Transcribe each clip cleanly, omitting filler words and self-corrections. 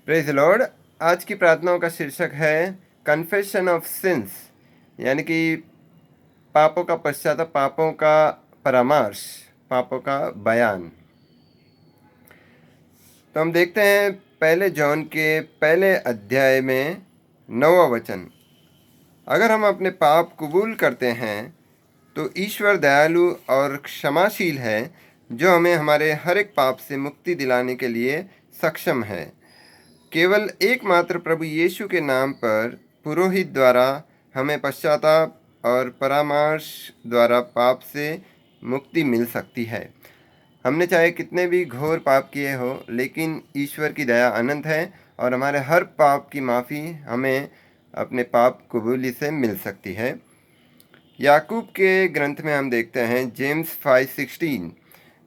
Praise the Lord. आज की प्रार्थनाओं का शीर्षक है कन्फेशन ऑफ सिंस, यानी कि पापों का पश्चाताप, पापों का परामर्श, पापों का बयान। तो हम देखते हैं पहले जॉन के पहले अध्याय में 9वां वचन। अगर हम अपने पाप कबूल करते हैं तो ईश्वर दयालु और क्षमाशील है, जो हमें हमारे हर एक पाप से मुक्ति दिलाने के लिए सक्षम है। केवल एकमात्र प्रभु यीशु के नाम पर पुरोहित द्वारा हमें पश्चाताप और परामर्श द्वारा पाप से मुक्ति मिल सकती है। हमने चाहे कितने भी घोर पाप किए हो, लेकिन ईश्वर की दया अनंत है और हमारे हर पाप की माफ़ी हमें अपने पाप कबूली से मिल सकती है। याकूब के ग्रंथ में हम देखते हैं जेम्स 5:16,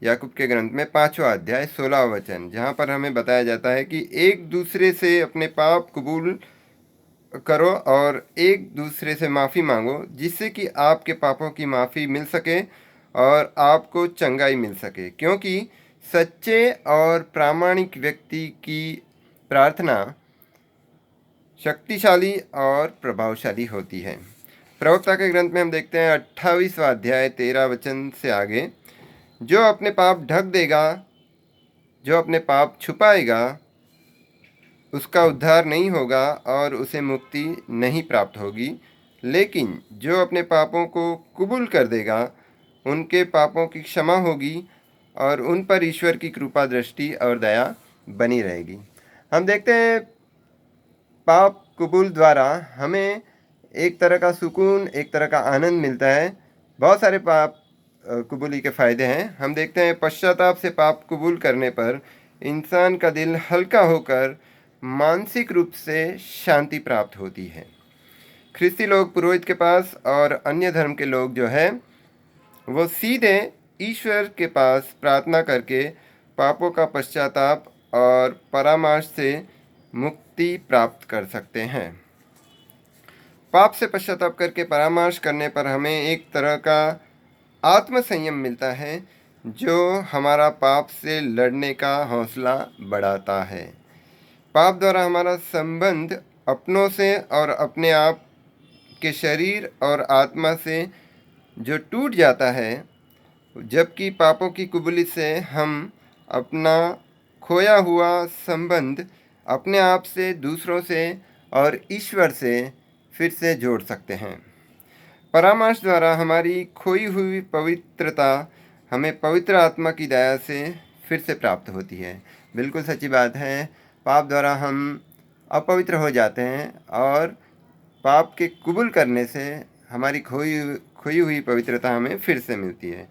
याकूब के ग्रंथ में 5वां अध्याय 16वां वचन, जहाँ पर हमें बताया जाता है कि एक दूसरे से अपने पाप कबूल करो और एक दूसरे से माफ़ी मांगो, जिससे कि आपके पापों की माफ़ी मिल सके और आपको चंगाई मिल सके, क्योंकि सच्चे और प्रामाणिक व्यक्ति की प्रार्थना शक्तिशाली और प्रभावशाली होती है। प्रवक्ता के ग्रंथ में हम देखते हैं 28वां अध्याय 13 वचन से आगे, जो अपने पाप ढक देगा, जो अपने पाप छुपाएगा, उसका उद्धार नहीं होगा और उसे मुक्ति नहीं प्राप्त होगी। लेकिन जो अपने पापों को कबूल कर देगा, उनके पापों की क्षमा होगी और उन पर ईश्वर की कृपा दृष्टि और दया बनी रहेगी। हम देखते हैं पाप कबूल द्वारा हमें एक तरह का सुकून, एक तरह का आनंद मिलता है। बहुत सारे पाप कबूली के फ़ायदे हैं। हम देखते हैं पश्चाताप से पाप कबूल करने पर इंसान का दिल हल्का होकर मानसिक रूप से शांति प्राप्त होती है। ख्रिस्ती लोग पुरोहित के पास और अन्य धर्म के लोग जो है वो सीधे ईश्वर के पास प्रार्थना करके पापों का पश्चाताप और परामर्श से मुक्ति प्राप्त कर सकते हैं। पाप से पश्चाताप करके परामर्श करने पर हमें एक तरह का आत्म संयम मिलता है, जो हमारा पाप से लड़ने का हौसला बढ़ाता है। पाप द्वारा हमारा संबंध अपनों से और अपने आप के शरीर और आत्मा से जो टूट जाता है, जबकि पापों की कुबली से हम अपना खोया हुआ संबंध अपने आप से, दूसरों से और ईश्वर से फिर से जोड़ सकते हैं। परामर्श द्वारा हमारी खोई हुई पवित्रता हमें पवित्र आत्मा की दया से फिर से प्राप्त होती है। बिल्कुल सच्ची बात है, पाप द्वारा हम अपवित्र हो जाते हैं और पाप के कबूल करने से हमारी खोई हुई पवित्रता हमें फिर से मिलती है।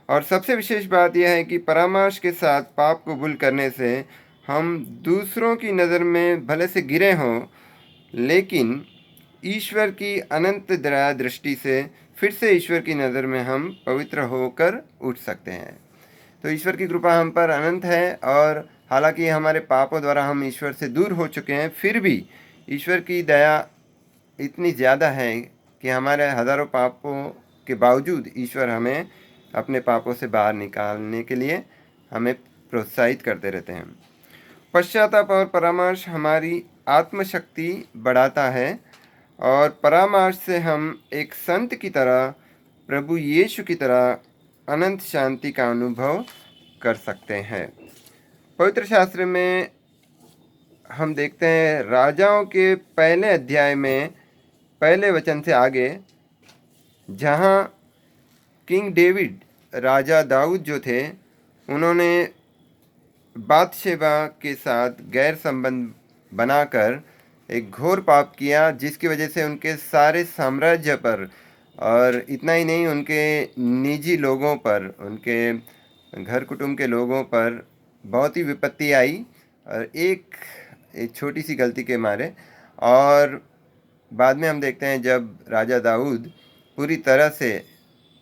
और सबसे विशेष बात यह है कि परामर्श के साथ पाप कबूल करने से हम दूसरों की नज़र में भले से गिरे हों, लेकिन ईश्वर की अनंत दया दृष्टि से फिर से ईश्वर की नज़र में हम पवित्र होकर उठ सकते हैं। तो ईश्वर की कृपा हम पर अनंत है, और हालांकि हमारे पापों द्वारा हम ईश्वर से दूर हो चुके हैं, फिर भी ईश्वर की दया इतनी ज़्यादा है कि हमारे हज़ारों पापों के बावजूद ईश्वर हमें अपने पापों से बाहर निकालने के लिए हमें प्रोत्साहित करते रहते हैं। पश्चाताप और परामर्श हमारी आत्मशक्ति बढ़ाता है, और परामर्श से हम एक संत की तरह, प्रभु यीशु की तरह अनंत शांति का अनुभव कर सकते हैं। पवित्र शास्त्र में हम देखते हैं राजाओं के पहले अध्याय में पहले वचन से आगे, जहाँ किंग डेविड, राजा दाऊद जो थे, उन्होंने बातशेबा के साथ गैर संबंध बनाकर एक घोर पाप किया, जिसकी वजह से उनके सारे साम्राज्य पर, और इतना ही नहीं, उनके निजी लोगों पर, उनके घर कुटुंब के लोगों पर बहुत ही विपत्ति आई, और एक छोटी सी गलती के मारे। और बाद में हम देखते हैं जब राजा दाऊद पूरी तरह से,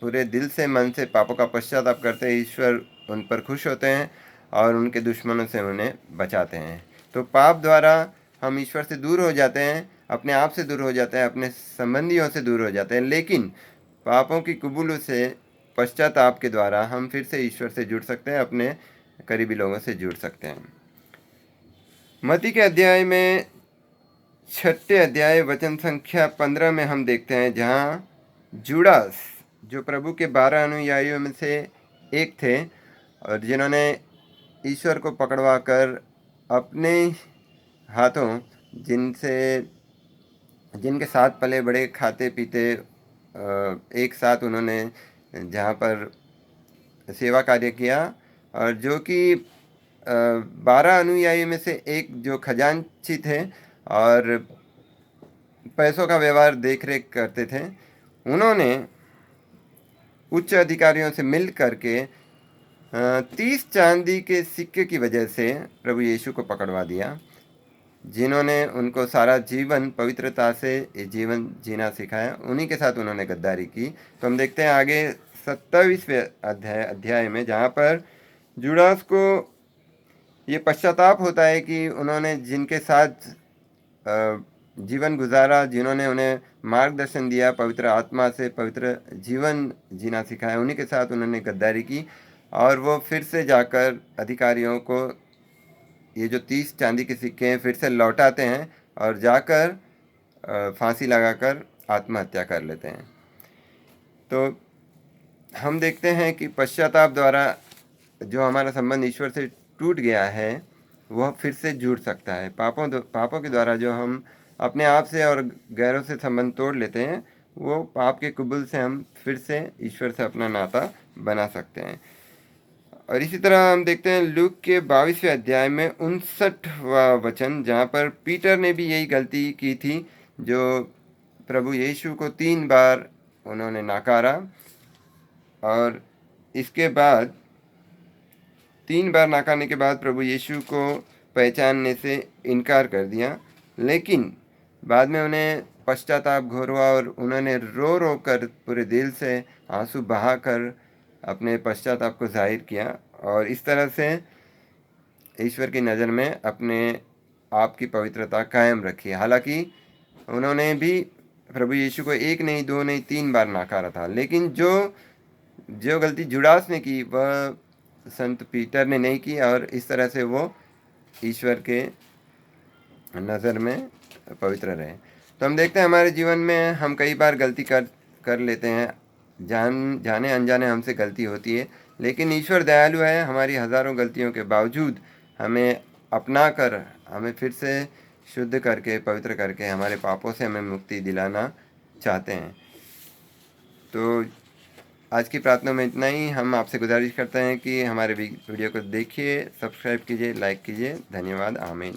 पूरे दिल से, मन से पापों का पश्चाताप करते हैं, ईश्वर उन पर खुश होते हैं और उनके दुश्मनों से उन्हें बचाते हैं। तो पाप द्वारा हम ईश्वर से दूर हो जाते हैं, अपने आप से दूर हो जाते हैं, अपने संबंधियों से दूर हो जाते हैं, लेकिन पापों की कबूल से, पश्चाताप के द्वारा हम फिर से ईश्वर से जुड़ सकते हैं, अपने करीबी लोगों से जुड़ सकते हैं। मत्ती के अध्याय में 6 अध्याय वचन संख्या 15 में हम देखते हैं, जहाँ जूडास जो प्रभु के 12 अनुयायियों में से एक थे और जिन्होंने ईश्वर को पकड़वा कर अपने हाथों जिनके साथ पले बड़े खाते पीते एक साथ उन्होंने जहाँ पर सेवा कार्य किया, और जो कि 12 अनुयायी में से एक जो खजांची थे और पैसों का व्यवहार देख रेख करते थे, उन्होंने उच्च अधिकारियों से मिल करके 30 चांदी के सिक्के की वजह से प्रभु यीशु को पकड़वा दिया, जिन्होंने उनको सारा जीवन पवित्रता से जीवन जीना सिखाया। उन्हीं के साथ उन्होंने गद्दारी की। तो हम देखते हैं आगे 27वें अध्याय में, जहाँ पर जूडास को ये पश्चाताप होता है कि उन्होंने जिनके साथ जीवन गुजारा, जिन्होंने उन्हें मार्गदर्शन दिया, पवित्र आत्मा से पवित्र जीवन जीना सिखाया, उन्हीं के साथ उन्होंने गद्दारी की। और वो फिर से जाकर अधिकारियों को ये जो 30 चांदी के सिक्के हैं फिर से लौटाते हैं और जाकर फांसी लगाकर आत्महत्या कर लेते हैं। तो हम देखते हैं कि पश्चाताप द्वारा जो हमारा संबंध ईश्वर से टूट गया है वह फिर से जुड़ सकता है। पापों के द्वारा जो हम अपने आप से और गैरों से संबंध तोड़ लेते हैं, वो पाप के कुबुल से हम फिर से ईश्वर से अपना नाता बना सकते हैं। और इसी तरह हम देखते हैं लूक के 22वें अध्याय में 59वां वचन, जहाँ पर पीटर ने भी यही गलती की थी, जो प्रभु यीशु को 3 बार उन्होंने नकारा और इसके बाद 3 बार नकारने के बाद प्रभु यीशु को पहचानने से इनकार कर दिया। लेकिन बाद में उन्हें पश्चाताप घोर हुआ और उन्होंने रो रो कर पूरे दिल से आंसू बहाकर अपने पश्चाताप को जाहिर किया और इस तरह से ईश्वर की नज़र में अपने आप की पवित्रता कायम रखी। हालांकि उन्होंने भी प्रभु यीशु को 1 नहीं 2 नहीं 3 बार नकारा था, लेकिन जो गलती जुडास ने की वह संत पीटर ने नहीं की और इस तरह से वो ईश्वर के नज़र में पवित्र रहे। तो हम देखते हैं हमारे जीवन में हम कई बार गलती कर लेते हैं, जाने अनजाने हमसे गलती होती है, लेकिन ईश्वर दयालु है। हमारी हज़ारों गलतियों के बावजूद हमें अपना कर हमें फिर से शुद्ध करके पवित्र करके हमारे पापों से हमें मुक्ति दिलाना चाहते हैं। तो आज की प्रार्थना में इतना ही। हम आपसे गुजारिश करते हैं कि हमारे वीडियो को देखिए, सब्सक्राइब कीजिए, लाइक कीजिए। धन्यवाद। आमीन।